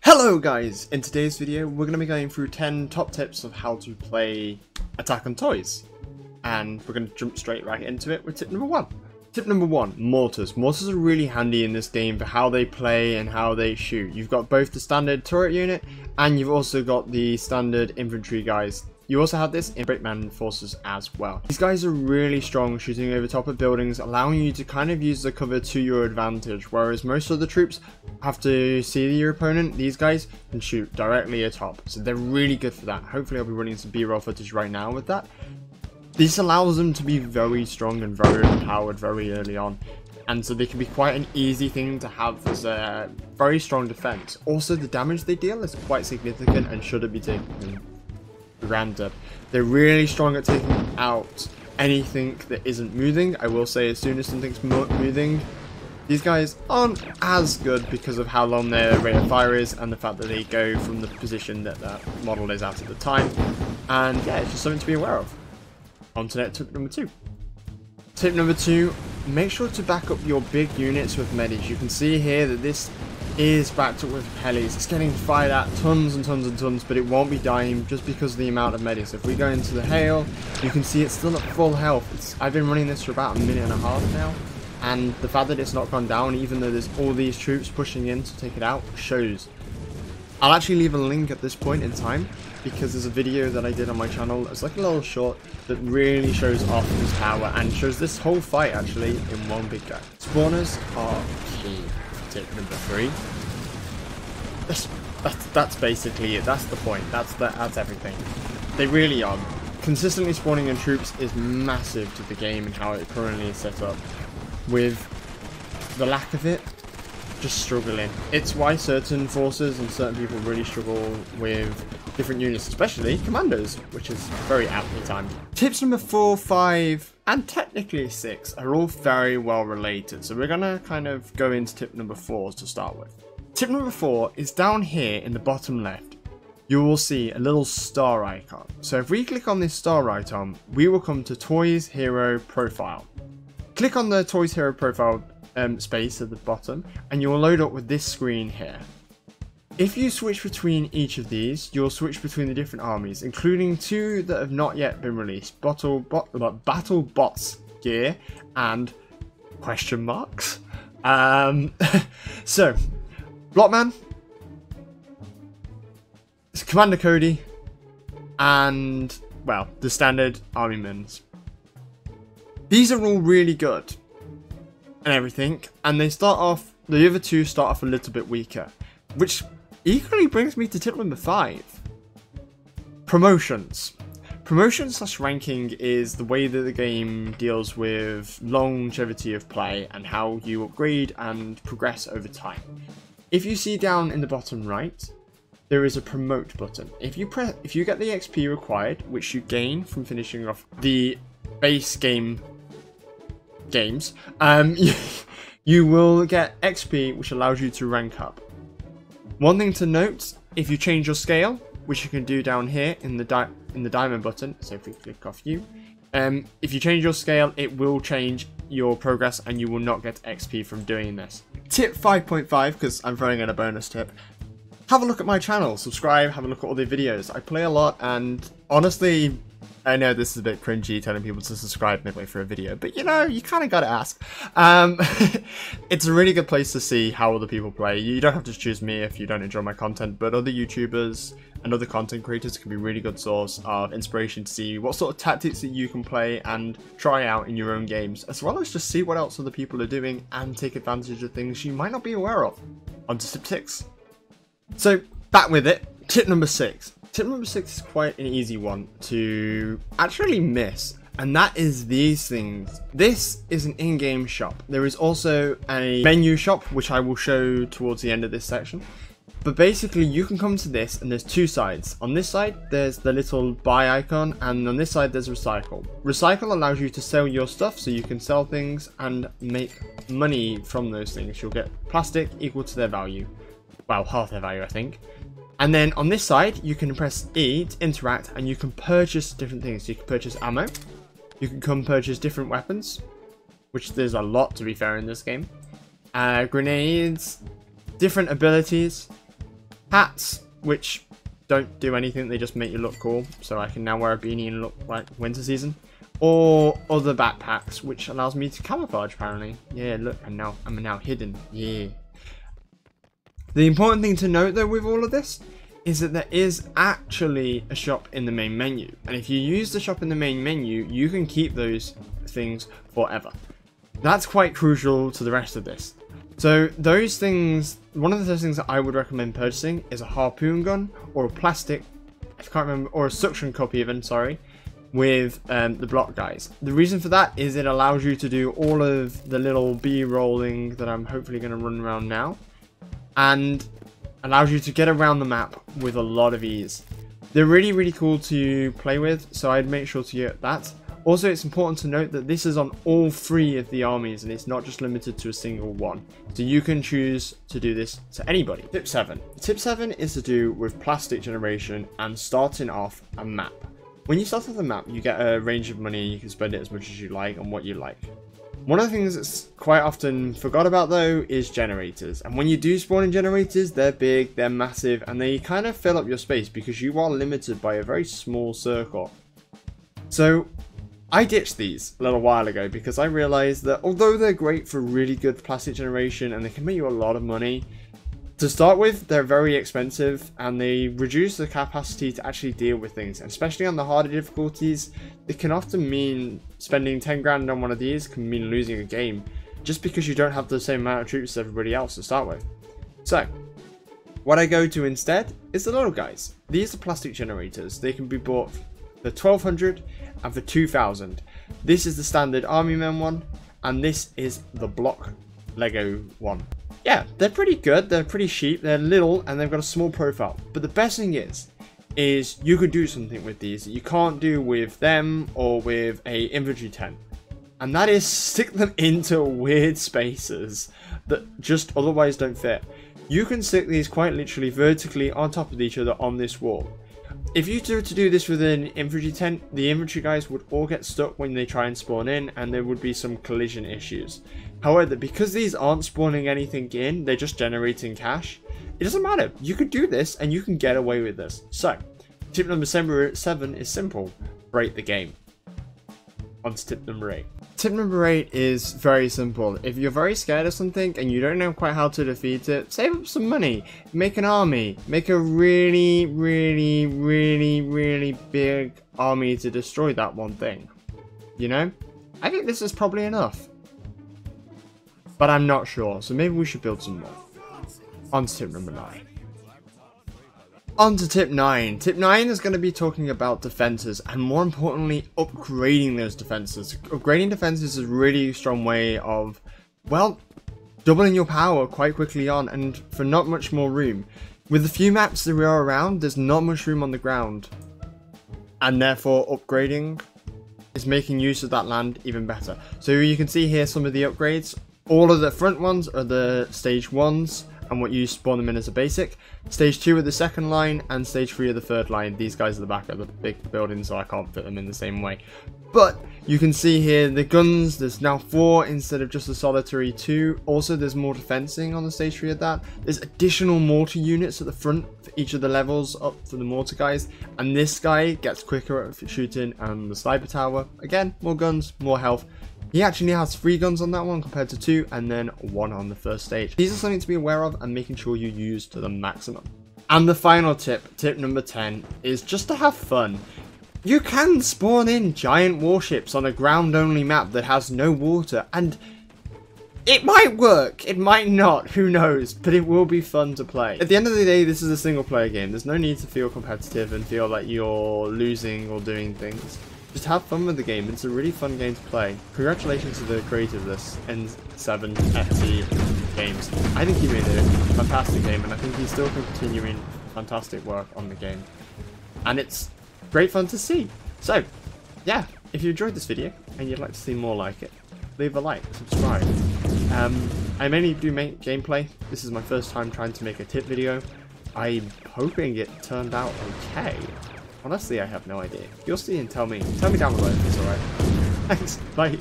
Hello guys! In today's video we're going to be going through 10 top tips of how to play Attack on Toys. And we're going to jump straight right into it with tip number 1. Tip number 1, Mortars. Mortars are really handy in this game for how they play and how they shoot. You've got both the standard turret unit and you've also got the standard infantry guys. You also have this in Brakeman forces as well. These guys are really strong shooting over top of buildings, allowing you to kind of use the cover to your advantage, whereas most of the troops have to see your opponent. These guys can shoot directly atop, so they're really good for that. Hopefully I'll be running some B-roll footage right now with that. This allows them to be very strong and very empowered very early on, and so they can be quite an easy thing to have as a very strong defense. Also, the damage they deal is quite significant and shouldn't be taken granted. They're really strong at taking out anything that isn't moving. I will say, as soon as something's moving, these guys aren't as good because of how long their rate of fire is and the fact that they go from the position that that model is at the time. And yeah, it's just something to be aware of. On to tip number 2. Tip number 2, make sure to back up your big units with medis. You can see here that this is backed up with helis. It's getting fired at tons and tons and tons, but it won't be dying just because of the amount of medis. If we go into the hail, you can see it's still at full health. I've been running this for about a minute and a half now, and the fact that it's not gone down, even though there's all these troops pushing in to take it out, shows. I'll actually leave a link at this point in time, because there's a video that I did on my channel. It's like a little short that really shows off his power and shows this whole fight actually in one big go. Spawners are key. Tip number 3. That's basically it. That's the point. That's everything. They really are. Consistently spawning in troops is massive to the game and how it currently is set up. With the lack of it, just struggling. It's why certain forces and certain people really struggle with different units, especially commandos, which is very aptly timed. Tips number 4, 5, and technically 6 are all very well related, so we're gonna kind of go into tip number 4 to start with. Tip number 4 is down here in the bottom left. You will see a little star icon. So if we click on this star icon, we will come to Toys Hero Profile. Click on the Toys Hero Profile space at the bottom, and you will load up with this screen here. If you switch between each of these, you'll switch between the different armies, including 2 that have not yet been released: Battle Bots Gear and question marks. So, Blockman, Commander Cody, and, well, the standard Armymans. These are all really good and everything, and they start off, the other 2 start off a little bit weaker, which equally brings me to tip number 5. Promotions. Promotion / ranking is the way that the game deals with longevity of play and how you upgrade and progress over time. If you see down in the bottom right, there is a promote button. If you get the XP required, which you gain from finishing off the base games, you will get XP, which allows you to rank up. One thing to note, if you change your scale, which you can do down here in the diamond button, so if we click off you, if you change your scale, it will change your progress and you will not get XP from doing this. Tip 5.5, because I'm throwing in a bonus tip. Have a look at my channel, subscribe, have a look at all the videos. I play a lot, and honestly, I know this is a bit cringy telling people to subscribe midway through a video, but you know, you kind of gotta ask. It's a really good place to see how other people play. You don't have to choose me if you don't enjoy my content, but other YouTubers and other content creators can be a really good source of inspiration to see what sort of tactics that you can play and try out in your own games, as well as just see what else other people are doing and take advantage of things you might not be aware of. On to tip 6. So, back with it. Tip number 6. Tip number 6 is quite an easy one to actually miss, and that is these things. This is an in-game shop. There is also a menu shop, which I will show towards the end of this section. But basically, you can come to this, and there's 2 sides. On this side, there's the little buy icon, and on this side, there's recycle. Recycle allows you to sell your stuff, so you can sell things and make money from those things. You'll get plastic equal to their value. Well, half their value, I think. And then on this side, you can press E to interact, and you can purchase different things. You can purchase ammo. You can come purchase different weapons, which there's a lot, to be fair, in this game. Grenades, different abilities, Hats, which don't do anything, they just make you look cool. So I can now wear a beanie and look like winter season. Or other backpacks, which allows me to camouflage apparently. Yeah, look, I'm now hidden. Yeah. The important thing to note though with all of this is that there is actually a shop in the main menu. And if you use the shop in the main menu, you can keep those things forever. That's quite crucial to the rest of this. So those things, one of those things that I would recommend purchasing is a harpoon gun or a plastic, I can't remember, or a suction cup even, sorry, with the block guys. The reason for that is it allows you to do all of the little B-rolling that I'm hopefully going to run around now, and allows you to get around the map with a lot of ease. They're really, really cool to play with, so I'd make sure to get that. Also, it's important to note that this is on all 3 of the armies and it's not just limited to a single one. So you can choose to do this to anybody. Tip 7. Tip 7 is to do with plastic generation and starting off a map. When you start off the map, you get a range of money, you can spend it as much as you like on what you like. One of the things that's quite often forgot about though is generators. And when you do spawn in generators, they're big, they're massive, and they kind of fill up your space because you are limited by a very small circle. So I ditched these a little while ago because I realized that although they're great for really good plastic generation and they can make you a lot of money, to start with, they're very expensive and they reduce the capacity to actually deal with things. And especially on the harder difficulties, it can often mean spending 10 grand on one of these can mean losing a game just because you don't have the same amount of troops as everybody else to start with. So, what I go to instead is the little guys. These are plastic generators. They can be bought for 1200 and for 2000. This is the standard army men one, and this is the block Lego one. Yeah, they're pretty good, they're pretty cheap, they're little, and they've got a small profile. But the best thing is you could do something with these that you can't do with them or with a infantry tent. And that is stick them into weird spaces that just otherwise don't fit. You can stick these quite literally vertically on top of each other on this wall. If you were to do this with an infantry tent, the infantry guys would all get stuck when they try and spawn in, and there would be some collision issues. However, because these aren't spawning anything in, they're just generating cash, it doesn't matter. You could do this and you can get away with this. So, tip number 7 is simple. Break the game. On to tip number 8. Tip number 8 is very simple. If you're very scared of something and you don't know quite how to defeat it, save up some money. Make an army. Make a really, really, really, really big army to destroy that one thing. You know? I think this is probably enough. But I'm not sure, so maybe we should build some more. On to tip number 9. On to tip 9. Tip 9 is going to be talking about defenses, and more importantly, upgrading those defenses. Upgrading defenses is a really strong way of, well, doubling your power quite quickly on, and for not much more room. With the few maps that we are around, there's not much room on the ground. And therefore, upgrading is making use of that land even better. So you can see here some of the upgrades. All of the front ones are the stage 1s, and what you spawn them in as a basic. Stage 2 are the second line, and stage 3 are the third line. These guys are the back of the big building, so I can't fit them in the same way. But you can see here the guns, there's now 4 instead of just a solitary 2. Also, there's more defensing on the stage 3 of that. There's additional mortar units at the front for each of the levels up for the mortar guys. And this guy gets quicker at shooting, and the sniper tower, again, more guns, more health. He actually has 3 guns on that one compared to 2, and then 1 on the first stage. These are something to be aware of and making sure you use to the maximum. And the final tip, tip number 10, is just to have fun. You can spawn in giant warships on a ground-only map that has no water, and it might work, it might not, who knows, but it will be fun to play. At the end of the day, this is a single-player game. There's no need to feel competitive and feel like you're losing or doing things. Just have fun with the game. It's a really fun game to play. Congratulations to the creator of this, N7FT Games. I think he made a fantastic game, and I think he's still continuing fantastic work on the game. And it's great fun to see. So, yeah, if you enjoyed this video and you'd like to see more like it, leave a like, subscribe. I mainly do make gameplay. This is my first time trying to make a tip video. I'm hoping it turned out okay. Honestly, I have no idea. You'll see and tell me. Tell me down below if it's alright. Thanks. Bye.